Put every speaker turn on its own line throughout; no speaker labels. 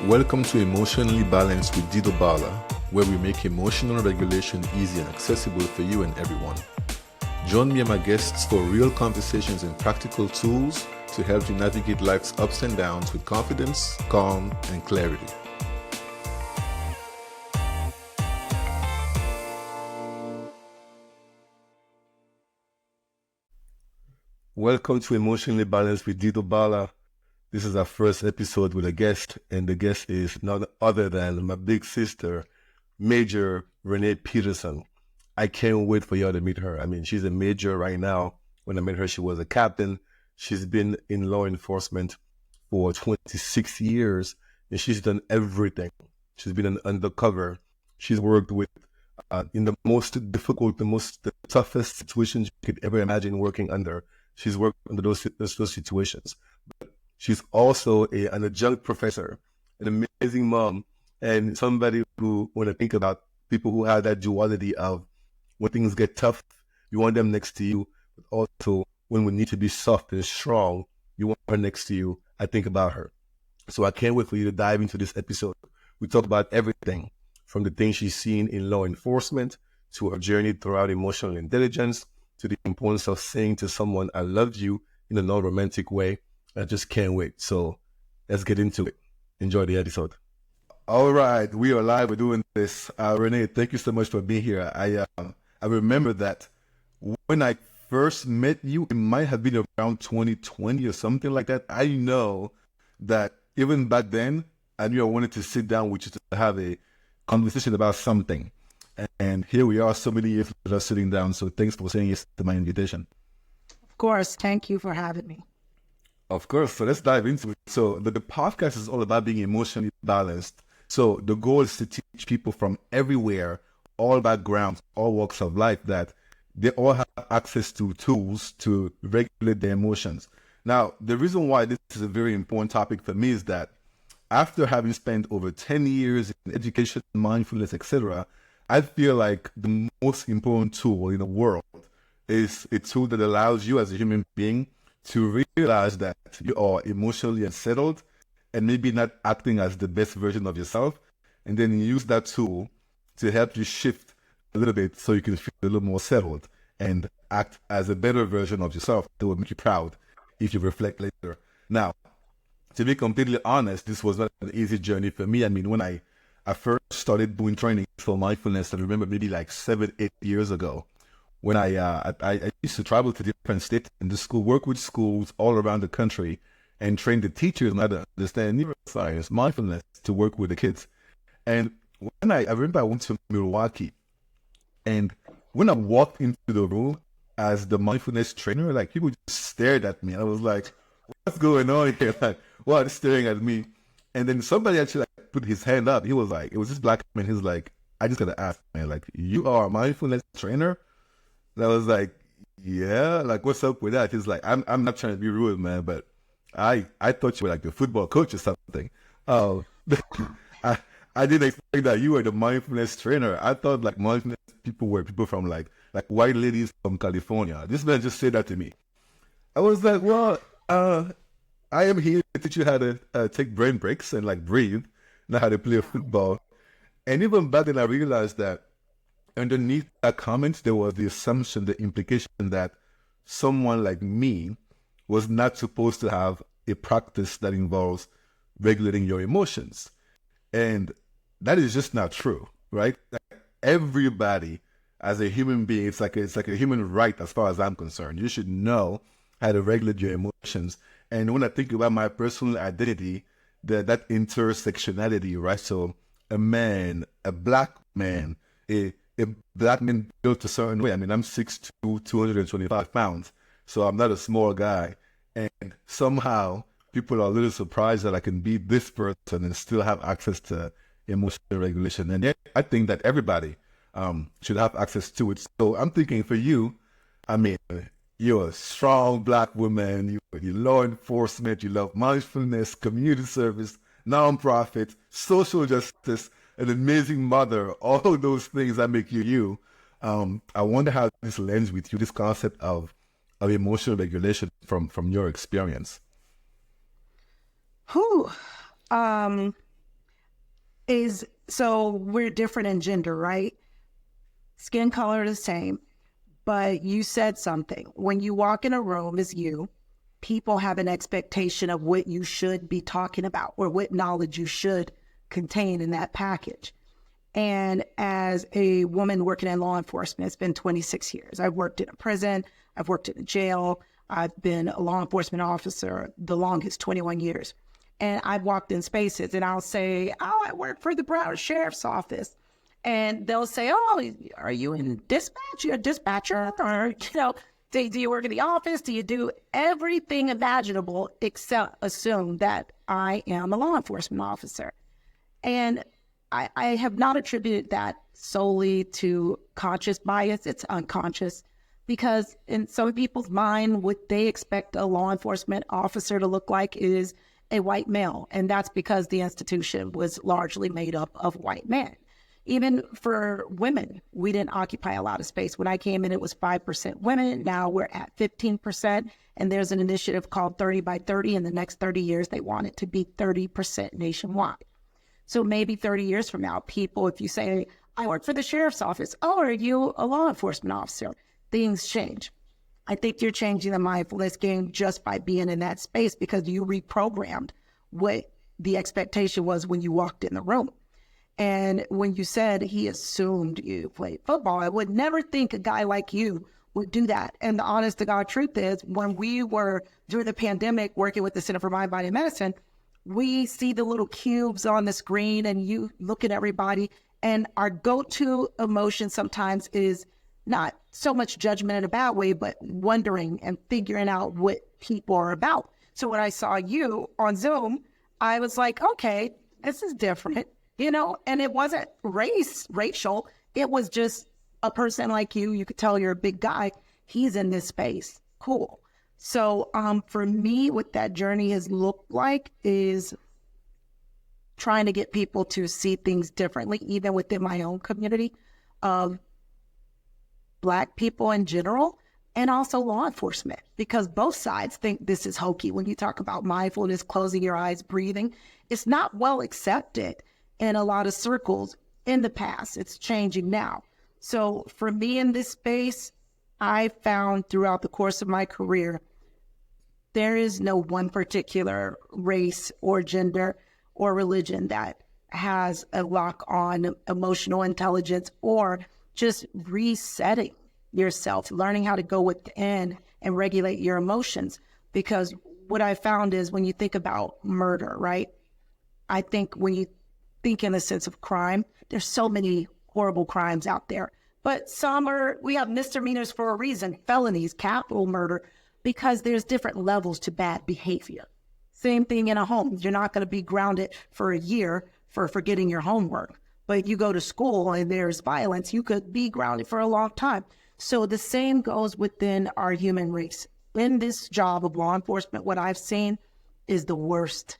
Welcome to Emotionally Balanced with Dido Balla, where we make emotional regulation easy and accessible for you and everyone. Join me and my guests for real conversations and practical tools to help you navigate life's ups and downs with confidence, calm, and clarity. Welcome to Emotionally Balanced with Dido Balla. This is our first episode with a guest, and the guest is none other than my big sister, Major Renee Peterson. I can't wait for y'all to meet her. I mean, she's a major right now. When I met her, she was a captain. She's been in law enforcement for 26 years, and she's done everything. She's been an undercover. She's worked with in the most difficult, the toughest situations you could ever imagine working under. She's worked under those situations. She's also an adjunct professor, an amazing mom, and somebody who, when I think about people who have that duality of when things get tough, you want them next to you, but also when we need to be soft and strong, you want her next to you. I think about her. So I can't wait for you to dive into this episode. We talk about everything from the things she's seen in law enforcement to her journey throughout emotional intelligence to the importance of saying to someone, I love you in a non-romantic way. I just can't wait. So let's get into it. Enjoy the episode. All right, we are live. We're doing this. Renee, thank you so much for being here. I remember that when I first met you, it might have been around 2020 or something like that. I know that even back then, I knew I wanted to sit down with you to have a conversation about something. And here we are so many years later sitting down. So thanks for saying yes to my invitation.
Of course. Thank you for having me.
Of course. So let's dive into it. So the podcast is all about being emotionally balanced. So the goal is to teach people from everywhere, all backgrounds, all walks of life, that they all have access to tools to regulate their emotions. Now, the reason why this is a very important topic for me is that after having spent over 10 years in education, mindfulness, etc., I feel like the most important tool in the world is a tool that allows you as a human being to realize that you are emotionally unsettled and maybe not acting as the best version of yourself, and then use that tool to help you shift a little bit so you can feel a little more settled and act as a better version of yourself that will make you proud if you reflect later. Now, to be completely honest, this was not an easy journey for me. I mean, when I first started doing training for mindfulness, I remember maybe like 7-8 years ago, when I used to travel to different states and the school, work with schools all around the country and train the teachers on how to understand neuroscience, mindfulness, to work with the kids. And when I remember I went to Milwaukee, and when I walked into the room as the mindfulness trainer, like people just stared at me. I was like, what's going on here? Like, what is staring at me? And then somebody actually like put his hand up. He was like, it was this black man. He was like, I just gotta ask, man, like, you are a mindfulness trainer? And I was like, yeah, like, what's up with that? He's like, I'm not trying to be rude, man, but I thought you were like the football coach or something. Oh, I didn't expect that you were the mindfulness trainer. I thought like mindfulness people were people from like white ladies from California. This man just said that to me. I was like, well, I am here to teach you how to take brain breaks and like breathe, not how to play football. And even back then I realized that underneath that comment, there was the assumption, the implication that someone like me was not supposed to have a practice that involves regulating your emotions. And that is just not true, right? Everybody, as a human being, it's like a human right as far as I'm concerned. You should know how to regulate your emotions. And when I think about my personal identity, that intersectionality, right? So a man, a black man, a black man built a certain way. I mean, I'm 6'2", 225 pounds, so I'm not a small guy. And somehow people are a little surprised that I can be this person and still have access to emotional regulation. And yet, I think that everybody should have access to it. So I'm thinking for you, I mean, you're a strong black woman, you law enforcement, you love mindfulness, community service, nonprofit, social justice, an amazing mother, all those things that make you you. I wonder how this lends with you, this concept of emotional regulation from your experience.
Whew. is, so we're different in gender, right? Skin color the same, but you said something. When you walk in a room as you, people have an expectation of what you should be talking about or what knowledge you should contain in that package. And as a woman working in law enforcement, it's been 26 years. I've worked in a prison, I've worked in a jail, I've been a law enforcement officer the longest, 21 years. And I've walked in spaces and I'll say, oh, I work for the Broward Sheriff's Office. And they'll say, oh, are you in dispatch? You're a dispatcher? Or, do you work in the office? Do you do everything imaginable except assume that I am a law enforcement officer? And I have not attributed that solely to conscious bias. It's unconscious, because in some people's mind, what they expect a law enforcement officer to look like is a white male. And that's because the institution was largely made up of white men. Even for women, we didn't occupy a lot of space. When I came in, it was 5% women. Now we're at 15%. And there's an initiative called 30 by 30. In the next 30 years, they want it to be 30% nationwide. So maybe 30 years from now, people, if you say, I work for the sheriff's office, oh, are you a law enforcement officer? Things change. I think you're changing the mindfulness game just by being in that space, because you reprogrammed what the expectation was when you walked in the room. And when you said he assumed you played football, I would never think a guy like you would do that. And the honest to God truth is, when we were, during the pandemic, working with the Center for Mind, Body, and Medicine, we see the little cubes on the screen and you look at everybody, and our go-to emotion sometimes is not so much judgment in a bad way, but wondering and figuring out what people are about. So when I saw you on Zoom, I was like, okay, this is different, and it wasn't racial. It was just a person like you. You could tell you're a big guy. He's in this space. Cool. So for me, what that journey has looked like is trying to get people to see things differently, even within my own community of Black people in general, and also law enforcement, because both sides think this is hokey. When you talk about mindfulness, closing your eyes, breathing, it's not well accepted in a lot of circles in the past. It's changing now. So for me in this space, I found throughout the course of my career, there is no one particular race or gender or religion that has a lock on emotional intelligence, or just resetting yourself, learning how to go within and regulate your emotions. Because what I found is, when you think about murder, right? I think when you think in the sense of crime, there's so many horrible crimes out there. But we have misdemeanors for a reason, felonies, capital murder, because there's different levels to bad behavior. Same thing in a home. You're not going to be grounded for a year for forgetting your homework. But you go to school and there's violence, you could be grounded for a long time. So the same goes within our human race. In this job of law enforcement, what I've seen is the worst,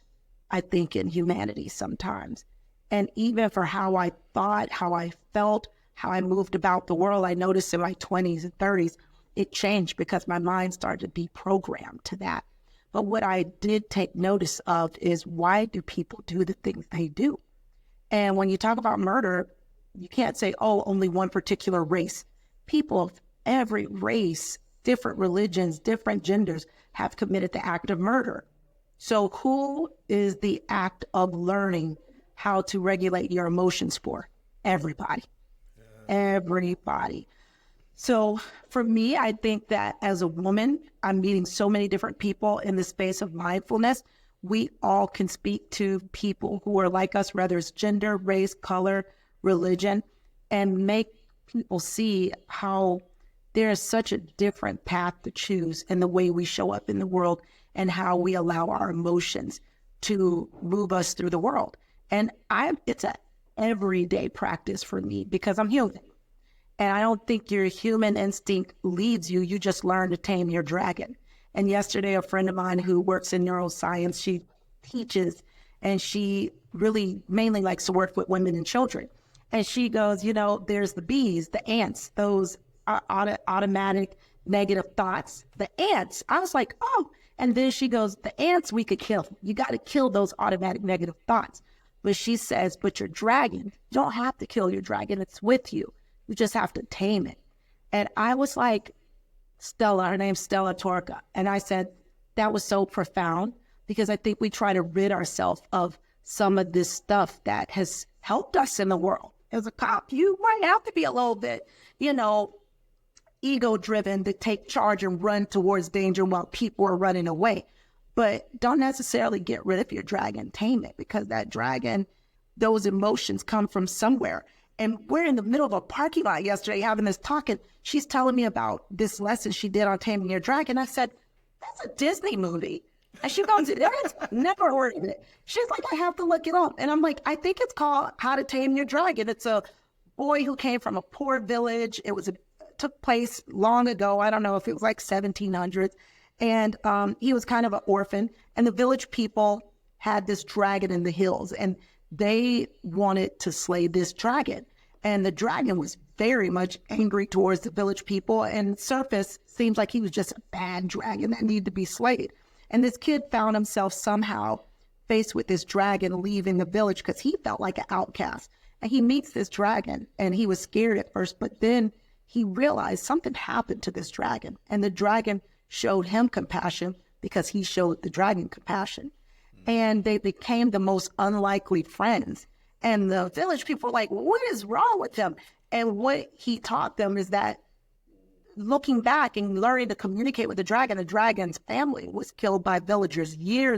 I think, in humanity sometimes. And even for how I thought, how I felt, how I moved about the world, I noticed in my 20s and 30s, it changed because my mind started to be programmed to that. But what I did take notice of is, why do people do the things they do? And when you talk about murder, you can't say, oh, only one particular race. People of every race, different religions, different genders have committed the act of murder. So who is the act of learning how to regulate your emotions for? Everybody. Everybody. So for me, I think that as a woman, I'm meeting so many different people in the space of mindfulness. We all can speak to people who are like us, whether it's gender, race, color, religion, and make people see how there is such a different path to choose in the way we show up in the world, and how we allow our emotions to move us through the world. And it's an everyday practice for me, because I'm human. And I don't think your human instinct leads you. You just learn to tame your dragon. And yesterday, a friend of mine who works in neuroscience, she teaches, and she really mainly likes to work with women and children. And she goes, there's the bees, the ants, those automatic negative thoughts, the ants. I was like, oh. And then she goes, the ants we could kill. You got to kill those automatic negative thoughts. But she says, but your dragon, you don't have to kill your dragon. It's with you. You just have to tame it. And I was like, Stella, her name's Stella Torca. And I said, that was so profound because I think we try to rid ourselves of some of this stuff that has helped us in the world. As a cop, you might have to be a little bit, ego-driven to take charge and run towards danger while people are running away. But don't necessarily get rid of your dragon, tame it, because that dragon, those emotions come from somewhere. And we're in the middle of a parking lot yesterday having this talk, and she's telling me about this lesson she did on taming your dragon. I said, that's a Disney movie. And she goes, I've never heard of it. She's like, I have to look it up. And I'm like, I think it's called How to Tame Your Dragon. It's a boy who came from a poor village. It took place long ago. I don't know if it was like 1700s. And he was kind of an orphan. And the village people had this dragon in the hills. And they wanted to slay this dragon. And the dragon was very much angry towards the village people. And surface seems like he was just a bad dragon that needed to be slayed. And this kid found himself somehow faced with this dragon leaving the village because he felt like an outcast. And he meets this dragon and he was scared at first, but then he realized something happened to this dragon. And the dragon showed him compassion because he showed the dragon compassion. And they became the most unlikely friends. And the village people were like, what is wrong with him? And what he taught them is that looking back and learning to communicate with the dragon's family was killed by villagers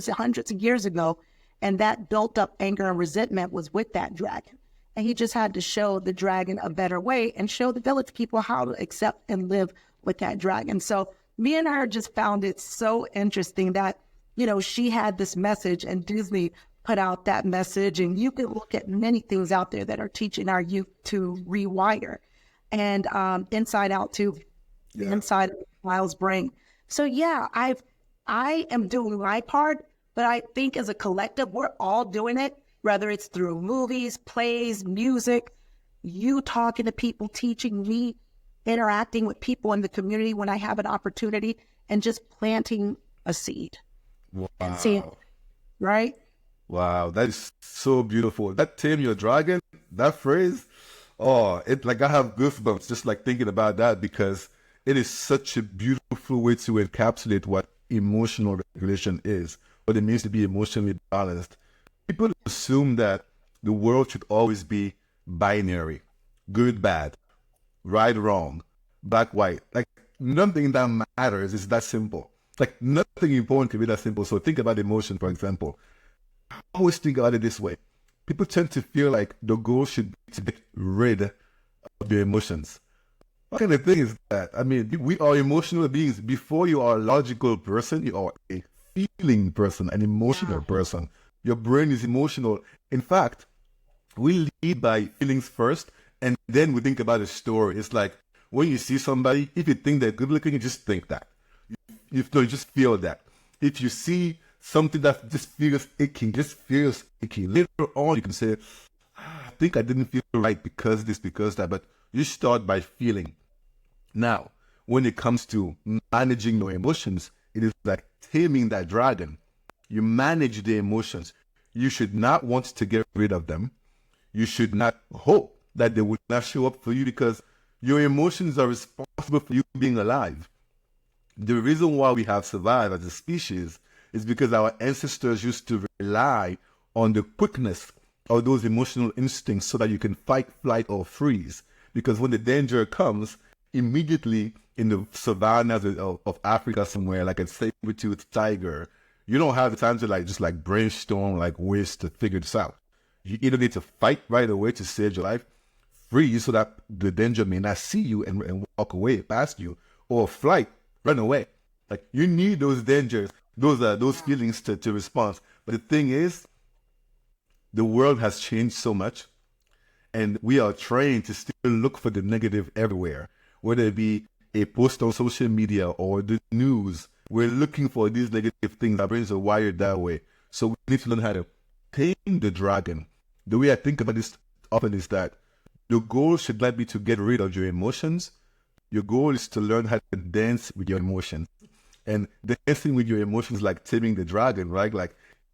hundreds of years ago. And that built up anger and resentment was with that dragon. And he just had to show the dragon a better way and show the village people how to accept and live with that dragon. So me and her just found it so interesting that, she had this message and Disney put out that message. And you can look at many things out there that are teaching our youth to rewire and Inside Out too. The inside of the child's brain. So yeah, I am doing my part, but I think as a collective, we're all doing it, whether it's through movies, plays, music, you talking to people, teaching me, interacting with people in the community when I have an opportunity, and just planting a seed.
Wow.
And seeing, right?
Wow, that is so beautiful. That tame your dragon, that phrase, I have goosebumps just like thinking about that because it is such a beautiful way to encapsulate what emotional regulation is, what it means to be emotionally balanced. People assume that the world should always be binary, good, bad, right, wrong, black, white. Like nothing that matters is that simple. Like nothing important can be that simple. So think about emotion, for example. I always think about it this way. People tend to feel like the goal should be to get rid of their emotions. Okay, the thing is that, we are emotional beings. Before you are a logical person, you are a feeling person, an emotional person. Your brain is emotional. In fact, we lead by feelings first, and then we think about a story. It's like when you see somebody, if you think they're good looking, you just think that. You just feel that. If you see something that just feels icky, later on you can say, I think I didn't feel right because this, because that, but you start by feeling. Now, when it comes to managing your emotions, it is like taming that dragon. You manage the emotions. You should not want to get rid of them. You should not hope that they would not show up for you because your emotions are responsible for you being alive. The reason why we have survived as a species is because our ancestors used to rely on the quickness of those emotional instincts so that you can fight, flight, or freeze. Because when the danger comes, immediately in the savannas of Africa somewhere, like a saber-toothed tiger, you don't have the time to just brainstorm ways to figure this out. You either need to fight right away to save your life, freeze so that the danger may not see you and walk away past you, or flight, run away. You need those dangers, those feelings to respond. But the thing is, the world has changed so much, and we are trained to still look for the negative everywhere. Whether it be a post on social media or the news, we're looking for these negative things. Our brains are wired that way. So we need to learn how to tame the dragon. The way I think about this often is that your goal should not be to get rid of your emotions. Your goal is to learn how to dance with your emotions. And dancing with your emotions like taming the dragon, right?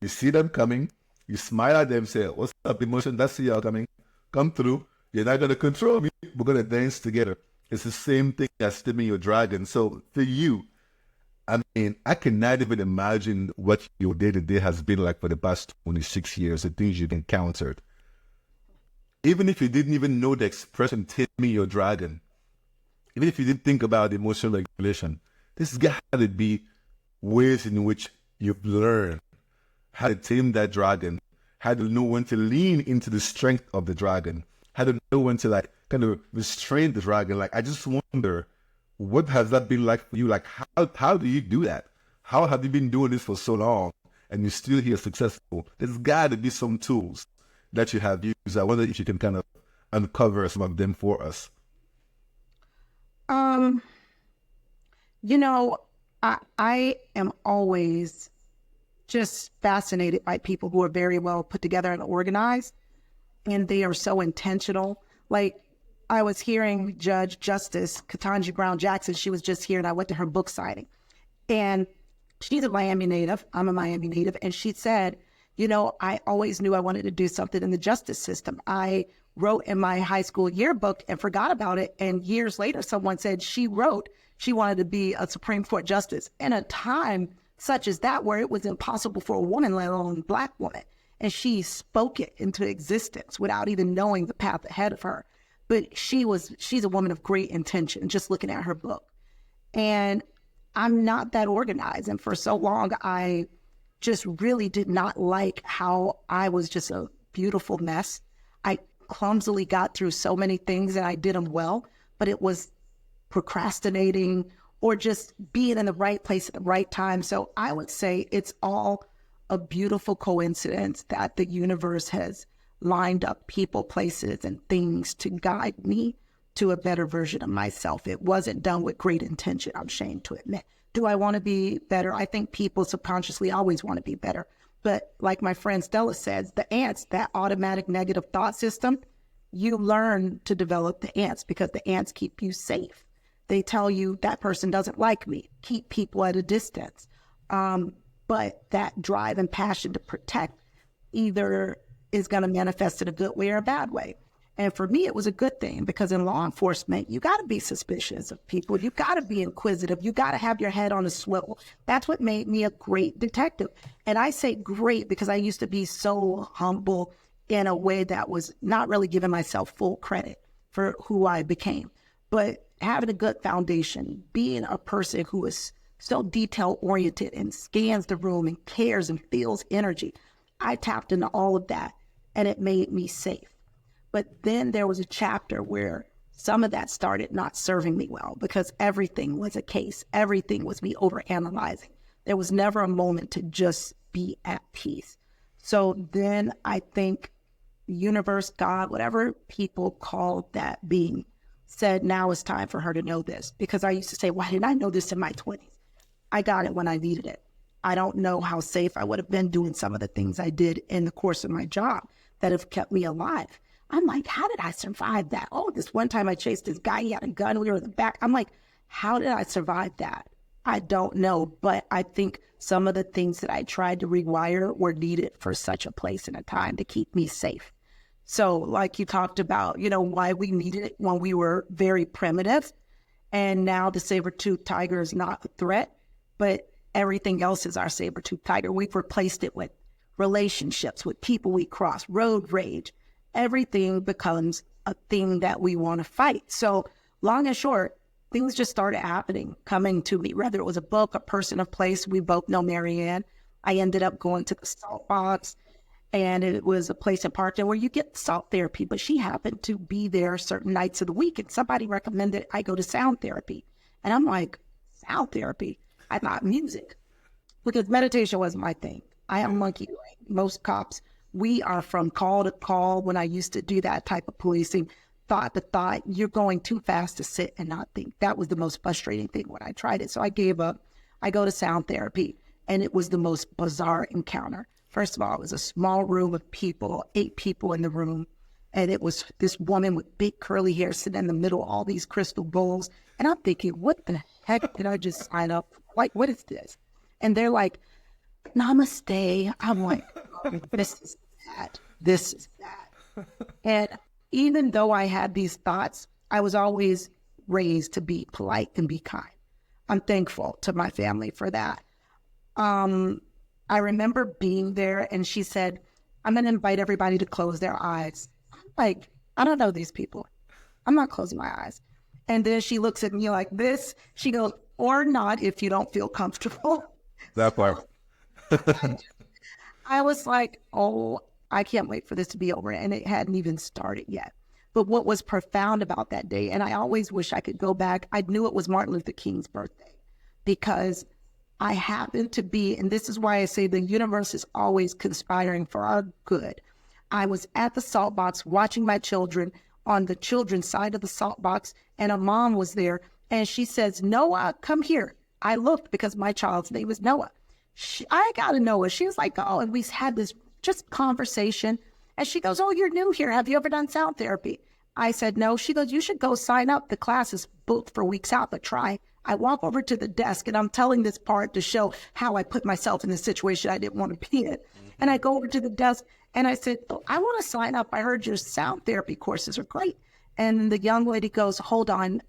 You see them coming, You smile at them, say, what's up, emotion? That's the coming. Come through. You're not going to control me. We're going to dance together. It's the same thing as taming your dragon. So for you, I mean, I cannot even imagine what your day-to-day has been like for the past 26 years, the things you've encountered. Even if you didn't even know the expression, taming your dragon, even if you didn't think about emotional regulation, this got to be ways in which you've learned how to tame that dragon, how to know when to lean into the strength of the dragon, how to know when to like kind of restrain the dragon. Like, I just wonder, what has that been like for you? Like, how do you do that? How have you been doing this for so long and you're still here successful? There's got to be some tools that you have used. I wonder if you can kind of uncover some of them for us.
You know, I am always just fascinated by people who are very well put together and organized, and they are so intentional. Like, I was hearing Justice Ketanji Brown Jackson. She was just here, and I went to her book signing. And she's a Miami native. I'm a Miami native. And she said, you know, I always knew I wanted to do something in the justice system. I wrote in my high school yearbook and forgot about it. And years later, someone said she wrote she wanted to be a Supreme Court justice in a time such as that, where it was impossible for a woman, let alone a Black woman. And she spoke it into existence without even knowing the path ahead of her. But she's a woman of great intention, just looking at her book. And I'm not that organized. And for so long, I just really did not like how I was just a beautiful mess. I clumsily got through so many things and I did them well, but it was procrastinating or just being in the right place at the right time. So I would say it's all a beautiful coincidence that the universe has lined up people, places, and things to guide me to a better version of myself. It wasn't done with great intention, I'm ashamed to admit. Do I want to be better? I think people subconsciously always want to be better. But like my friend Stella says, the ants, that automatic negative thought system, you learn to develop the ants because the ants keep you safe. They tell you that person doesn't like me, keep people at a distance. But that drive and passion to protect either is going to manifest in a good way or a bad way. And for me, it was a good thing because in law enforcement, you got to be suspicious of people. You got to be inquisitive. You got to have your head on a swivel. That's what made me a great detective. And I say great because I used to be so humble in a way that was not really giving myself full credit for who I became. But having a good foundation, being a person who is so detail oriented and scans the room and cares and feels energy, I tapped into all of that and it made me safe. But then there was a chapter where some of that started not serving me well because everything was a case. Everything was me overanalyzing. There was never a moment to just be at peace. So then I think the universe, God, whatever people call that being, said now it's time for her to know this. Because I used to say, why didn't I know this in my 20s? I got it when I needed it. I don't know how safe I would have been doing some of the things I did in the course of my job that have kept me alive. I'm like, how did I survive that? Oh, this one time I chased this guy, he had a gun, we were in the back. I'm like, how did I survive that? I don't know, but I think some of the things that I tried to rewire were needed for such a place and a time to keep me safe. So like you talked about, you know, why we needed it when we were very primitive. And now the saber-toothed tiger is not a threat, but everything else is our saber-toothed tiger. We've replaced it with relationships, with people we cross, road rage. Everything becomes a thing that we want to fight. So long and short, things just started happening, coming to me, whether it was a book, a person, a place. We both know Marianne. I ended up going to the salt box, and it was a place in Parkland where you get salt therapy, but she happened to be there certain nights of the week, and somebody recommended I go to sound therapy. And I'm like, sound therapy? I thought music, because meditation was my thing. I am monkey brain. Most cops, we are from call to call. When I used to do that type of policing, thought to thought, you're going too fast to sit and not think. That was the most frustrating thing when I tried it. So I gave up. I go to sound therapy, and it was the most bizarre encounter. First of all, it was a small room of people, 8 people in the room. And it was this woman with big curly hair sitting in the middle, all these crystal bowls. And I'm thinking, what the heck did I just sign up for? Like, what is this? And they're like, namaste. I'm like, this is sad. This is sad. And even though I had these thoughts, I was always raised to be polite and be kind. I'm thankful to my family for that. I remember being there and she said, I'm going to invite everybody to close their eyes. I'm like, I don't know these people. I'm not closing my eyes. And then she looks at me like this. She goes, or not if you don't feel comfortable.
That part.
I was like, oh, I can't wait for this to be over. And it hadn't even started yet. But what was profound about that day, and I always wish I could go back, I knew it was Martin Luther King's birthday because I happened to be, and this is why I say the universe is always conspiring for our good. I was at the salt box watching my children on the children's side of the salt box, and a mom was there, and she says, Noah, come here. I looked because my child's name was Noah. I got to Noah. She was like, oh, and we had this just conversation. And she goes, oh, you're new here. Have you ever done sound therapy? I said, no. She goes, you should go sign up. The class is booked for weeks out, but try. I walk over to the desk and I'm telling this part to show how I put myself in the situation I didn't want to be in. And I go over to the desk and I said, oh, I want to sign up. I heard your sound therapy courses are great. And the young lady goes, hold on.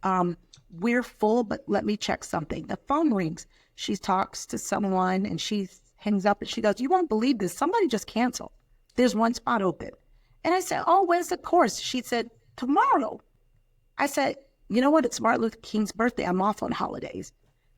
We're full, but let me check something. The phone rings. She talks to someone and she hangs up and she goes, you won't believe this. Somebody just canceled. There's one spot open. And I said, oh, when's the course? She said, tomorrow. I said, you know what? It's Martin Luther King's birthday. I'm off on holidays.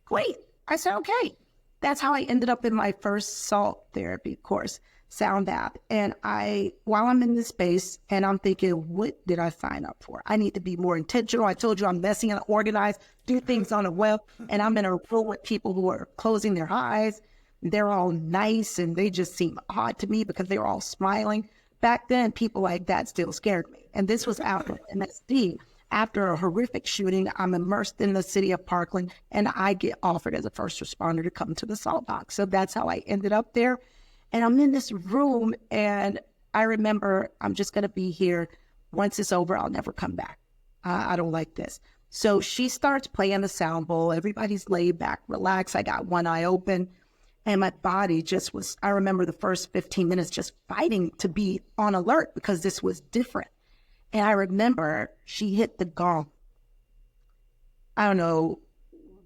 Great. I said, okay. That's how I ended up in my first salt therapy course, sound app. And while I'm in this space and I'm thinking, what did I sign up for? I need to be more intentional. I told you I'm messy and organized, do things on the web. And I'm in a room with people who are closing their eyes. They're all nice and they just seem odd to me because they were all smiling. Back then, people like that still scared me. And this was after MSD. After a horrific shooting, I'm immersed in the city of Parkland and I get offered as a first responder to come to the salt box. So that's how I ended up there. And I'm in this room and I remember I'm just going to be here. Once it's over, I'll never come back. I don't like this. So she starts playing the sound bowl. Everybody's laid back, relaxed. I got one eye open. And my body just was, I remember the first 15 minutes just fighting to be on alert because this was different. And I remember she hit the gong. I don't know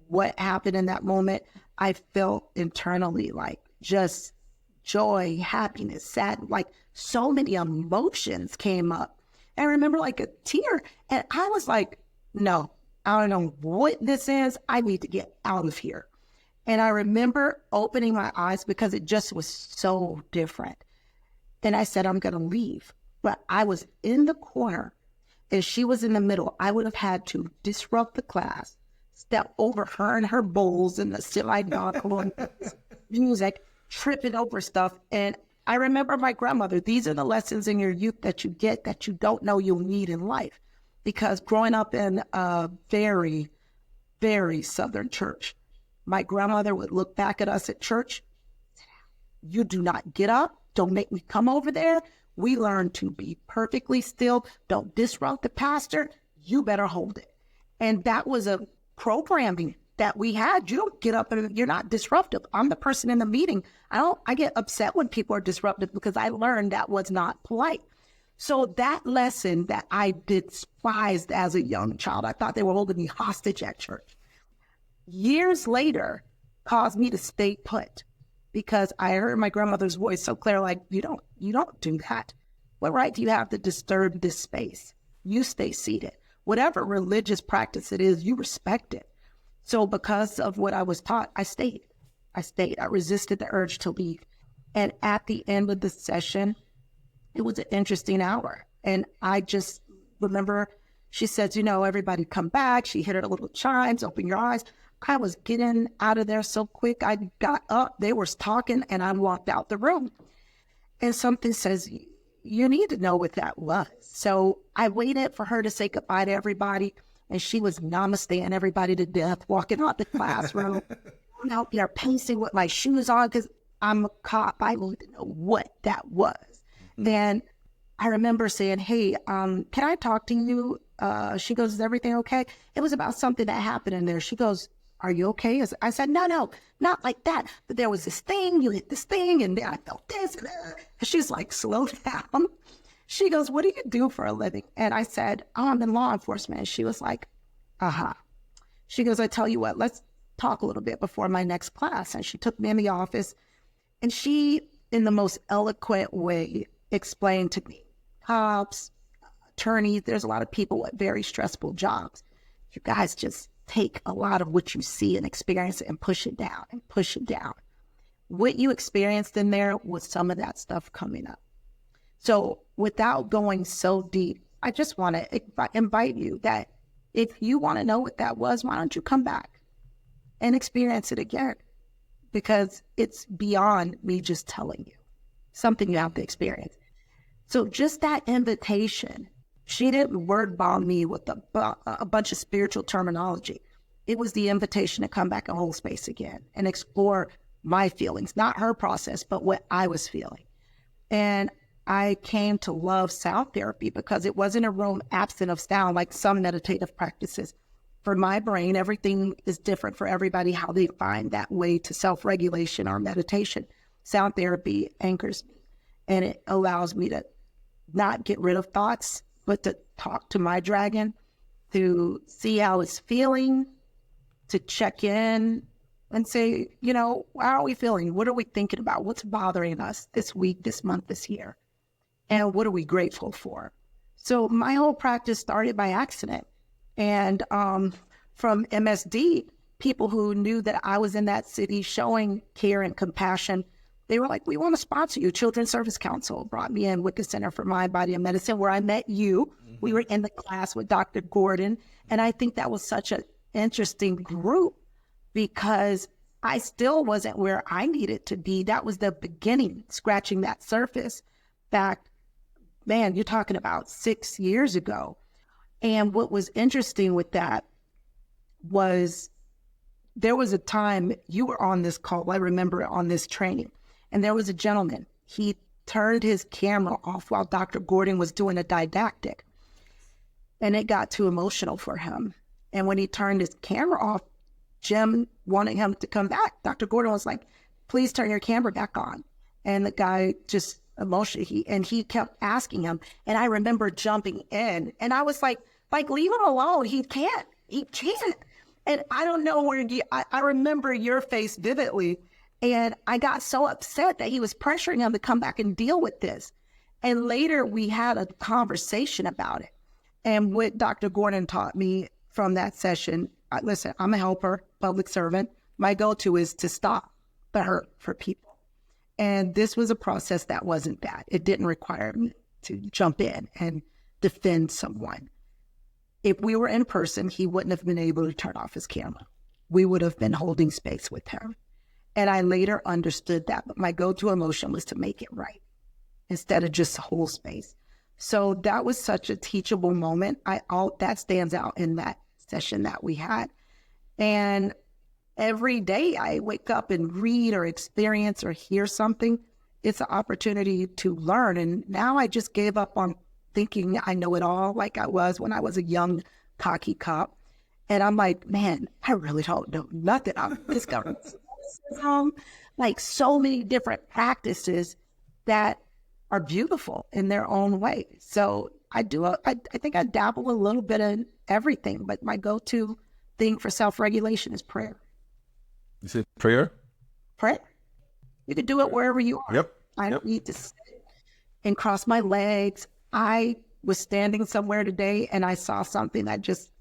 what happened in that moment. I felt internally like just joy, happiness, sad, like so many emotions came up. And I remember like a tear. And I was like, no, I don't know what this is. I need to get out of here. And I remember opening my eyes because it just was so different. Then I said, I'm going to leave. But I was in the corner and she was in the middle. I would have had to disrupt the class, step over her and her bowls and the semi-gospel music, tripping over stuff. And I remember my grandmother, these are the lessons in your youth that you get that you don't know you'll need in life. Because growing up in a very, very Southern church, my grandmother would look back at us at church. You do not get up. Don't make me come over there. We learn to be perfectly still. Don't disrupt the pastor. You better hold it. And that was a programming that we had. You don't get up and you're not disruptive. I'm the person in the meeting. I get upset when people are disruptive because I learned that was not polite. So that lesson that I despised as a young child, I thought they were holding me hostage at church. Years later, caused me to stay put because I heard my grandmother's voice so clear, like, you don't do that. What right do you have to disturb this space? You stay seated. Whatever religious practice it is, you respect it. So because of what I was taught, I stayed. I resisted the urge to leave. And at the end of the session, it was an interesting hour. And I just remember she said, everybody come back. She hit her little chimes, open your eyes. I was getting out of there so quick. I got up, they were talking, and I walked out the room. And something says, you need to know what that was. So I waited for her to say goodbye to everybody, and she was namasteing everybody to death, walking out the classroom. I'm out there pacing with my shoes on because I'm a cop. I need to know what that was. Then I remember saying, hey, can I talk to you? She goes, is everything okay? It was about something that happened in there. She goes, are you okay? I said, no, not like that. But there was this thing, you hit this thing, and then I felt this. And she's like, slow down. She goes, what do you do for a living? And I said, oh, I'm in law enforcement. And she was like, uh-huh. She goes, I tell you what, let's talk a little bit before my next class. And she took me in the office, and she, in the most eloquent way, explained to me, cops, attorneys, there's a lot of people with very stressful jobs. You guys just take a lot of what you see and experience it and push it down and push it down. What you experienced in there was some of that stuff coming up. So without going so deep, I just want to invite you that if you want to know what that was, why don't you come back and experience it again? Because it's beyond me just telling you, something you have to experience. So just that invitation, she didn't word bomb me with a bunch of spiritual terminology. It was the invitation to come back and hold space again and explore my feelings, not her process, but what I was feeling. And I came to love sound therapy because it wasn't a room absent of sound like some meditative practices. For my brain, everything is different for everybody, how they find that way to self-regulation or meditation. Sound therapy anchors me, and it allows me to not get rid of thoughts, but to talk to my dragon, to see how it's feeling, to check in and say, how are we feeling? What are we thinking about? What's bothering us this week, this month, this year? And what are we grateful for? So my whole practice started by accident. And from MSD, people who knew that I was in that city showing care and compassion, they were like, we want to sponsor you. Children's Service Council brought me in with the Center for Mind, Body, and Medicine, where I met you. Mm-hmm. We were in the class with Dr. Gordon. And I think that was such an interesting group because I still wasn't where I needed to be. That was the beginning, scratching that surface back, man, you're talking about 6 years ago. And what was interesting with that was there was a time you were on this call, I remember on this training, and there was a gentleman. He turned his camera off while Dr. Gordon was doing a didactic, and it got too emotional for him. And when he turned his camera off, Jim wanted him to come back. Dr. Gordon was like, please turn your camera back on. And the guy just emotionally, he kept asking him. And I remember jumping in, and I was like, leave him alone. He can't. And I don't know where I remember your face vividly. And I got so upset that he was pressuring him to come back and deal with this. And later we had a conversation about it. And what Dr. Gordon taught me from that session, listen, I'm a helper, public servant. My go-to is to stop the hurt for people. And this was a process that wasn't that. It didn't require me to jump in and defend someone. If we were in person, he wouldn't have been able to turn off his camera. We would have been holding space with him. And I later understood that, but my go-to emotion was to make it right instead of just hold space. So that was such a teachable moment. That stands out in that session that we had. And every day I wake up and read or experience or hear something, it's an opportunity to learn. And now I just gave up on thinking I know it all like I was when I was a young, cocky cop. And I'm like, man, I really don't know nothing. I'm discovering like so many different practices that are beautiful in their own way. So I think I dabble a little bit in everything, but my go-to thing for self-regulation is prayer.
You said prayer?
Prayer. You can do it wherever you are.
Yep.
I don't need to sit and cross my legs. I was standing somewhere today and I saw something that just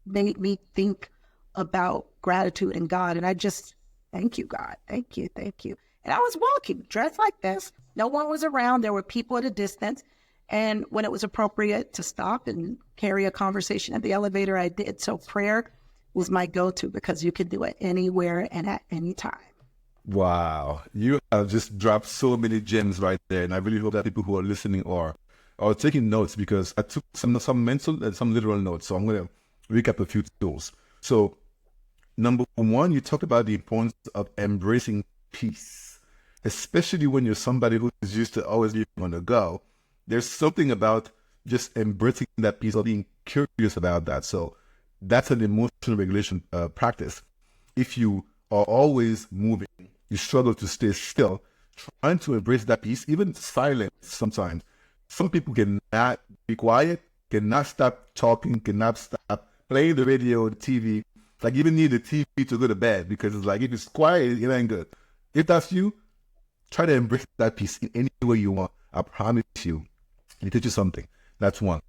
made me think about gratitude and God. And I just, thank you, God. Thank you. Thank you. And I was walking dressed like this. No one was around. There were people at a distance. And when it was appropriate to stop and carry a conversation at the elevator, I did. So prayer was my go-to because you can do it anywhere and at any time.
Wow. You have just dropped so many gems right there. And I really hope that people who are listening are taking notes, because I took some mental and some literal notes. So I'm going to recap a few tools. So number one, you talked about the importance of embracing peace, especially when you're somebody who is used to always being on the go. There's something about just embracing that peace or being curious about that. So that's an emotional regulation practice. if you are always moving, you struggle to stay still, trying to embrace that peace, even silence sometimes. Some people cannot be quiet, cannot stop talking, cannot stop playing the radio, the TV. Like, even need the TV to go to bed, because it's like, if it's quiet, it ain't good. If that's you, try to embrace that peace in any way you want. I promise you, it teaches you something. That's one.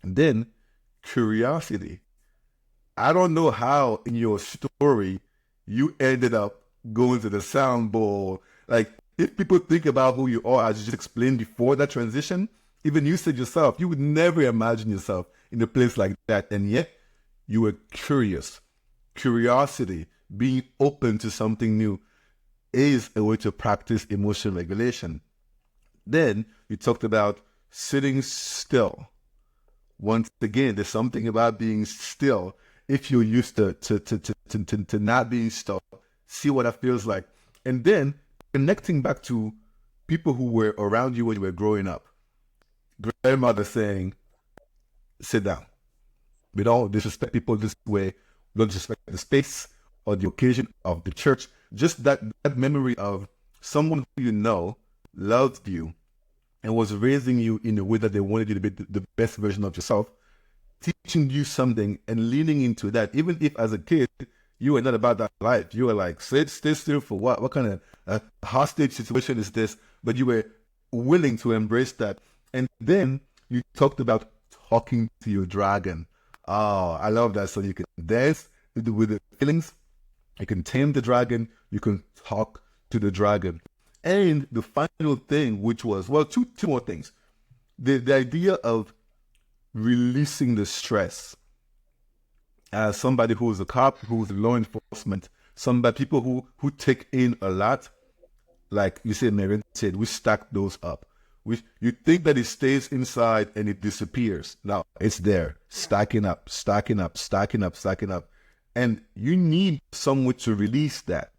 And then curiosity. I don't know how in your story you ended up going to the sound bowl. Like, if people think about who you are, as you just explained before that transition, even you said yourself, you would never imagine yourself in a place like that. And yet you were curious. Curiosity, being open to something new, is a way to practice emotional regulation. Then you talked about sitting still. Once again, there's something about being still. If you're used to not being still, see what that feels like. And then connecting back to people who were around you when you were growing up. Grandmother saying, sit down. We don't disrespect people this way. We don't disrespect the space or the occasion of the church. Just that memory of someone who you know loved you and was raising you in a way that they wanted you to be the best version of yourself, teaching you something and leaning into that. Even if as a kid, you were not about that life. You were like, stay still for what? What kind of hostage situation is this? But you were willing to embrace that. And then you talked about talking to your dragon. Oh, I love that. So you can dance with the feelings. You can tame the dragon. You can talk to the dragon. And the final thing, which was, well, two more things. The idea of releasing the stress. As somebody who's a cop, who's law enforcement, people who take in a lot, like you said, Marion said, we stack those up. You think that it stays inside and it disappears. Now it's there, stacking up. And you need someone to release that.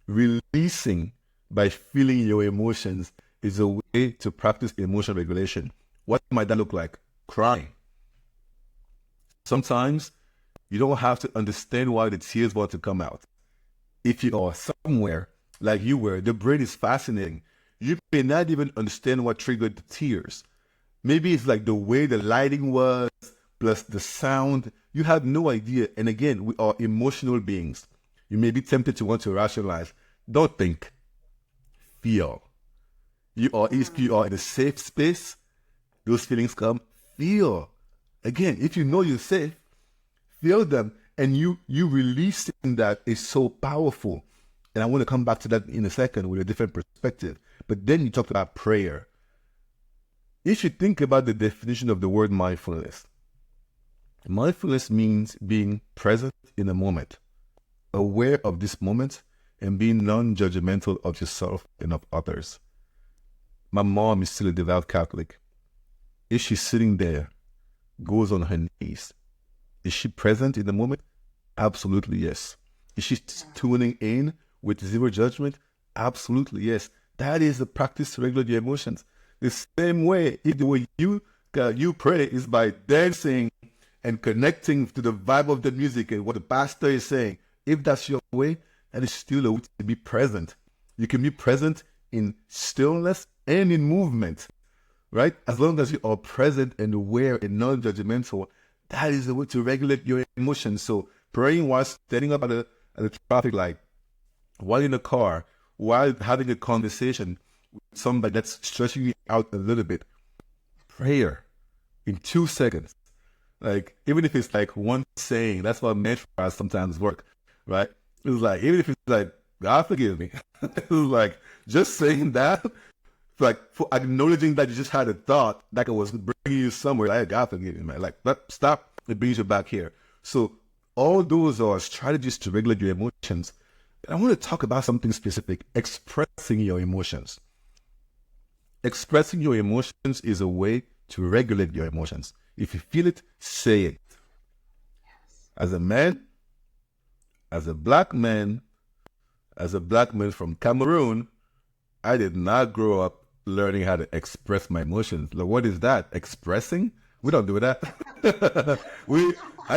Releasing by feeling your emotions is a way to practice emotional regulation. What might that look like? Crying. Sometimes you don't have to understand why the tears want to come out. If you are somewhere like you were, the brain is fascinating. You may not even understand what triggered the tears. Maybe it's like the way the lighting was, plus the sound. You have no idea. And again, we are emotional beings. You may be tempted to want to rationalize. Don't think. Feel. If you are in a safe space, those feelings come. Feel. Again, if you know you're safe, feel them. And you releasing that is so powerful. And I want to come back to that in a second with a different perspective. But then you talked about prayer. If you think about the definition of the word mindfulness, mindfulness means being present in the moment, aware of this moment, and being non-judgmental of yourself and of others. My mom is still a devout Catholic. If she's sitting there, goes on her knees, is she present in the moment? Absolutely yes. Is she tuning in with zero judgment? Absolutely yes. That is the practice to regulate your emotions. The same way, if the way you pray is by dancing and connecting to the vibe of the music and what the pastor is saying, if that's your way, that is still a way to be present. You can be present in stillness and in movement, right? As long as you are present and aware and non-judgmental, that is the way to regulate your emotions. So praying while standing up at a traffic light, while in a car, while having a conversation with somebody that's stretching you out a little bit, prayer in 2 seconds. Like, even if it's like one saying, that's why mantras sometimes work, right? It's like, even if it's like, God forgive me. It's like, just saying that, like, for acknowledging that you just had a thought, like it was bringing you somewhere, like, God forgive me, man. Like, stop, it brings you back here. So all those are strategies to regulate your emotions. But I want to talk about something specific, expressing your emotions. Expressing your emotions is a way to regulate your emotions. If you feel it, say it. As a man, as a black man from Cameroon, I did not grow up learning how to express my emotions. Like, what is that? Expressing? We don't do that.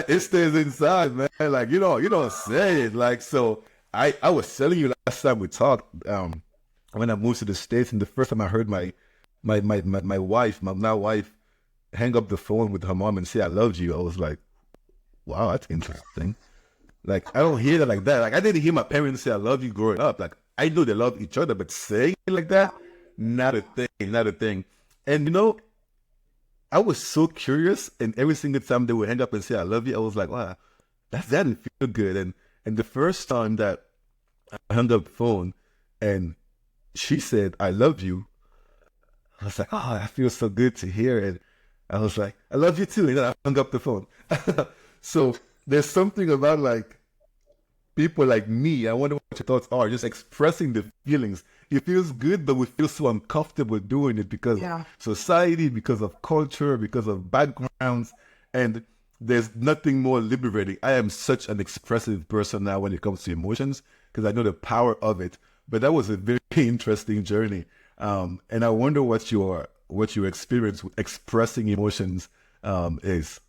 It stays inside, man. Like you don't say it. Like so, I was telling you last time we talked. When I moved to the States, and the first time I heard my wife, my now wife, hang up the phone with her mom and say I loved you, I was like, wow, that's interesting. Like I don't hear that like that. Like I didn't hear my parents say I love you growing up. Like I know they love each other, but saying it like that, not a thing, not a thing. And I was so curious, and every single time they would hang up and say I love you, I was like, wow, that didn't feel good. And the first time that I hung up the phone and she said I love you, I was like, oh, that feels so good to hear. And I was like, I love you too. And then I hung up the phone. So there's something about like people like me, I wonder what your thoughts are, just expressing the feelings. It feels good, but we feel so uncomfortable doing it because of society, because of culture, because of backgrounds. And there's nothing more liberating. I am such an expressive person now when it comes to emotions because I know the power of it. But that was a very interesting journey. And I wonder what your experience with expressing emotions is.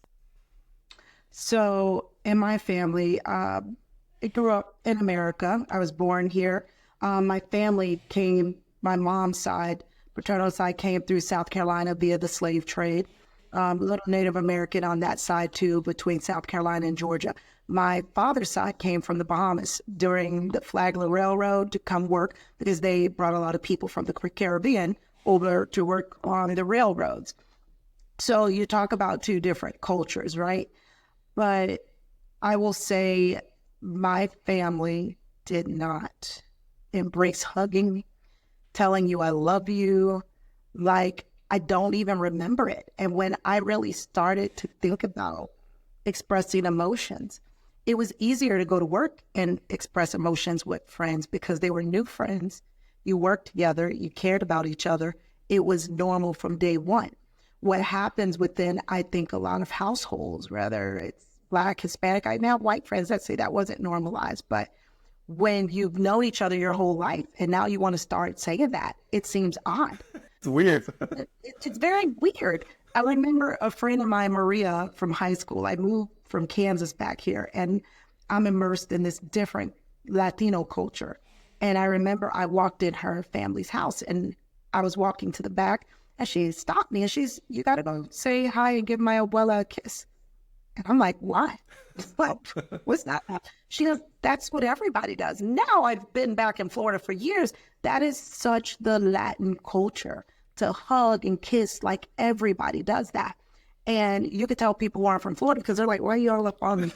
So in my family, I grew up in America. I was born here. My family came, my mom's side, paternal side, came through South Carolina via the slave trade. A little Native American on that side too, between South Carolina and Georgia. My father's side came from the Bahamas during the Flagler Railroad to come work because they brought a lot of people from the Caribbean over to work on the railroads. So you talk about two different cultures, right? But I will say my family did not embrace hugging, telling you I love you. Like, I don't even remember it. And when I really started to think about expressing emotions, it was easier to go to work and express emotions with friends because they were new friends. You worked together, you cared about each other. It was normal from day one. What happens within, I think, a lot of households, whether it's Black, Hispanic, I now have white friends that say that wasn't normalized, but when you've known each other your whole life and now you want to start saying that, it seems odd.
It's weird.
It's very weird. I remember a friend of mine, Maria, from high school. I moved from Kansas back here, and I'm immersed in this different Latino culture. And I remember I walked in her family's house, and I was walking to the back, and she stopped me, and you got to go say hi and give my abuela a kiss. And I'm like, what? What? What's that? She goes, that's what everybody does. Now I've been back in Florida for years. That is such the Latin culture, to hug and kiss, like everybody does that. And you could tell people who aren't from Florida because they're like, why are you all up on me?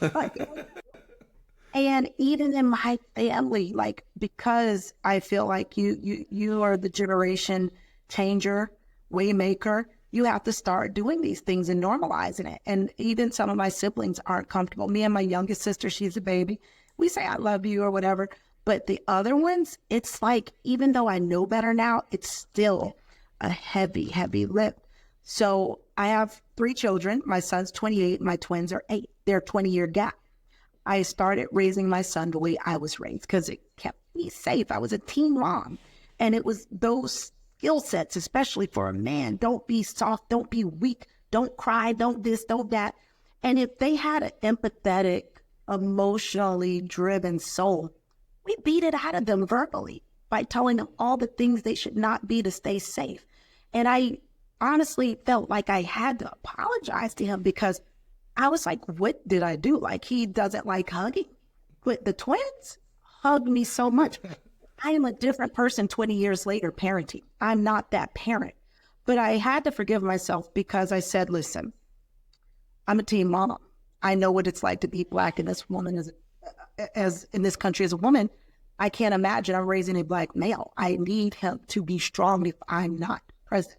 And even in my family, like, because I feel like you are the generation changer, way maker, you have to start doing these things and normalizing it. And even some of my siblings aren't comfortable. Me and my youngest sister, she's a baby. We say, I love you or whatever. But the other ones, it's like, even though I know better now, it's still a heavy, heavy lift. So I have 3 children. My son's 28. My twins are 8. They're a 20-year gap. I started raising my son the way I was raised because it kept me safe. I was a teen mom. And it was those skill sets, especially for a man. Don't be soft. Don't be weak. Don't cry. Don't this, don't that. And if they had an empathetic, emotionally driven soul, we beat it out of them verbally by telling them all the things they should not be to stay safe. And I honestly felt like I had to apologize to him because I was like, what did I do? Like, he doesn't like hugging. But the twins hugged me so much. I am a different person 20 years later parenting. I'm not that parent. But I had to forgive myself because I said, listen, I'm a teen mom. I know what it's like to be Black in this woman as in this country as a woman. I can't imagine I'm raising a Black male. I need him to be strong if I'm not present.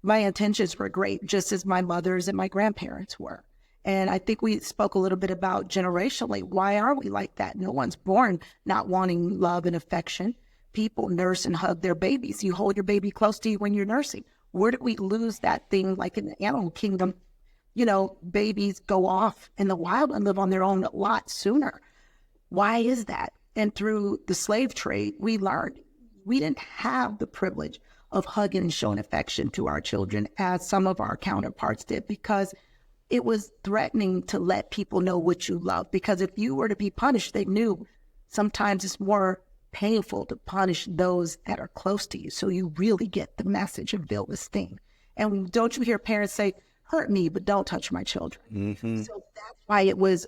My intentions were great, just as my mother's and my grandparents were. And I think we spoke a little bit about generationally. Why are we like that? No one's born not wanting love and affection. People nurse and hug their babies. You hold your baby close to you when you're nursing. Where did we lose that thing like in the animal kingdom? You know, babies go off in the wild and live on their own a lot sooner. Why is that? And through the slave trade, we learned we didn't have the privilege of hugging and showing affection to our children as some of our counterparts did, because it was threatening to let people know what you love. Because if you were to be punished, they knew sometimes it's more painful to punish those that are close to you. So you really get the message and feel this thing. And don't you hear parents say, hurt me, but don't touch my children. So that's why it was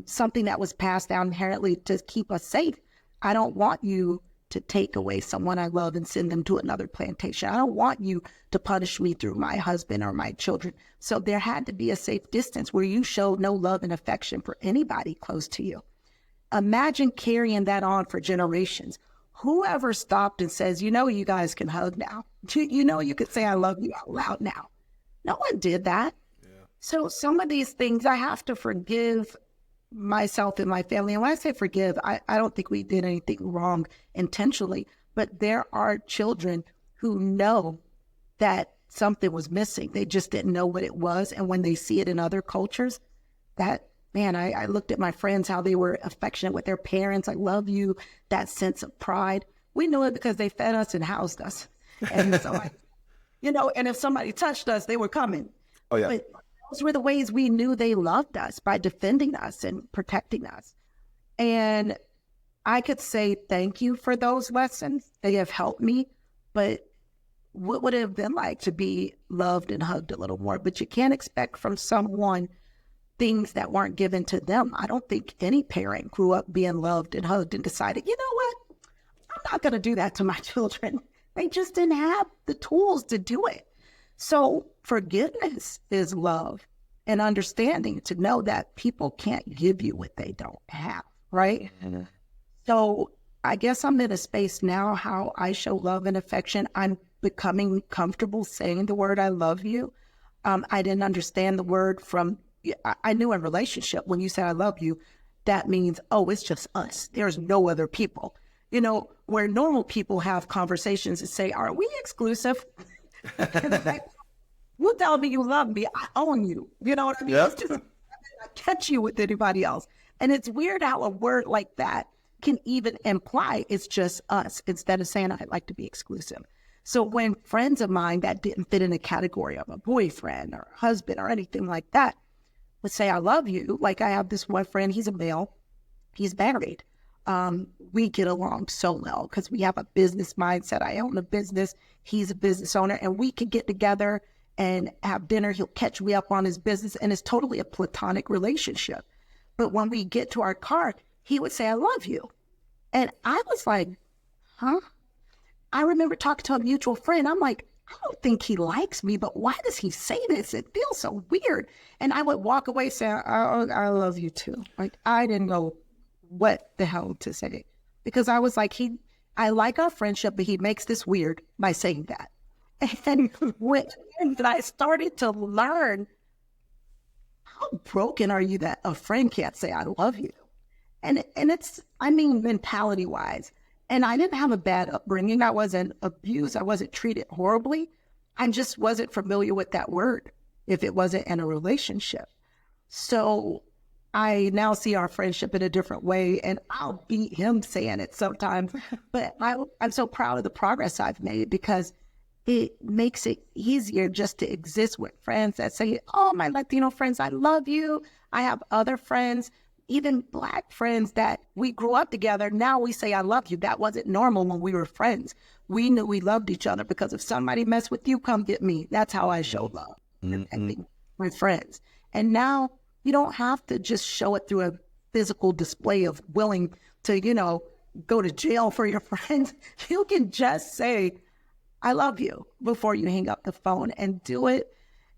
something that was passed down inherently to keep us safe. I don't want you to take away someone I love and send them to another plantation. I don't want you to punish me through my husband or my children. So there had to be a safe distance where you showed no love and affection for anybody close to you. Imagine carrying that on for generations. Whoever stopped and says, you guys can hug now. You could say, I love you out loud now. No one did that. Yeah. So some of these things I have to forgive myself and my family. And when I say forgive, I don't think we did anything wrong intentionally, but there are children who know that something was missing. They just didn't know what it was. And when they see it in other cultures, I looked at my friends, how they were affectionate with their parents. I love you, that sense of pride. We knew it because they fed us and housed us. And so, and if somebody touched us, they were coming.
Oh, yeah.
But those were the ways we knew they loved us, by defending us and protecting us. And I could say thank you for those lessons. They have helped me. But what would it have been like to be loved and hugged a little more? But you can't expect from someone things that weren't given to them. I don't think any parent grew up being loved and hugged and decided, you know what? I'm not going to do that to my children. They just didn't have the tools to do it. So forgiveness is love and understanding to know that people can't give you what they don't have, right? Mm-hmm. So I guess I'm in a space now how I show love and affection. I'm becoming comfortable saying the word I love you. I didn't understand the word I knew in relationship, when you say I love you, that means, it's just us. There's no other people. Where normal people have conversations and say, are we exclusive? You tell me you love me, I own you. You know what I mean? Yep. I catch you with anybody else. And it's weird how a word like that can even imply it's just us instead of saying I'd like to be exclusive. So when friends of mine that didn't fit in the category of a boyfriend or husband or anything like that would say, I love you. Like I have this one friend, he's a male, he's married. We get along so well because we have a business mindset. I own a business, he's a business owner, and we could get together and have dinner. He'll catch me up on his business, and it's totally a platonic relationship. But when we get to our car, he would say, I love you. And I was like, huh? I remember talking to a mutual friend. I'm like, I don't think he likes me, but why does he say this? It feels so weird. And I would walk away saying, I love you too. Like, I didn't know what the hell to say, because I was like, I like our friendship, but he makes this weird by saying that. And when I started to learn, how broken are you that a friend can't say, I love you? And it's, mentality wise. And I didn't have a bad upbringing. I wasn't abused. I wasn't treated horribly. I just wasn't familiar with that word if it wasn't in a relationship. So I now see our friendship in a different way, and I'll beat him saying it sometimes. But I'm so proud of the progress I've made, because it makes it easier just to exist with friends that say, oh, my Latino friends, I love you. I have other friends, even Black friends that we grew up together. Now we say, I love you. That wasn't normal when we were friends. We knew we loved each other because if somebody messed with you, come get me. That's how I show love, protecting my friends. And now you don't have to just show it through a physical display of willing to, go to jail for your friends. You can just say, I love you before you hang up the phone, and do it.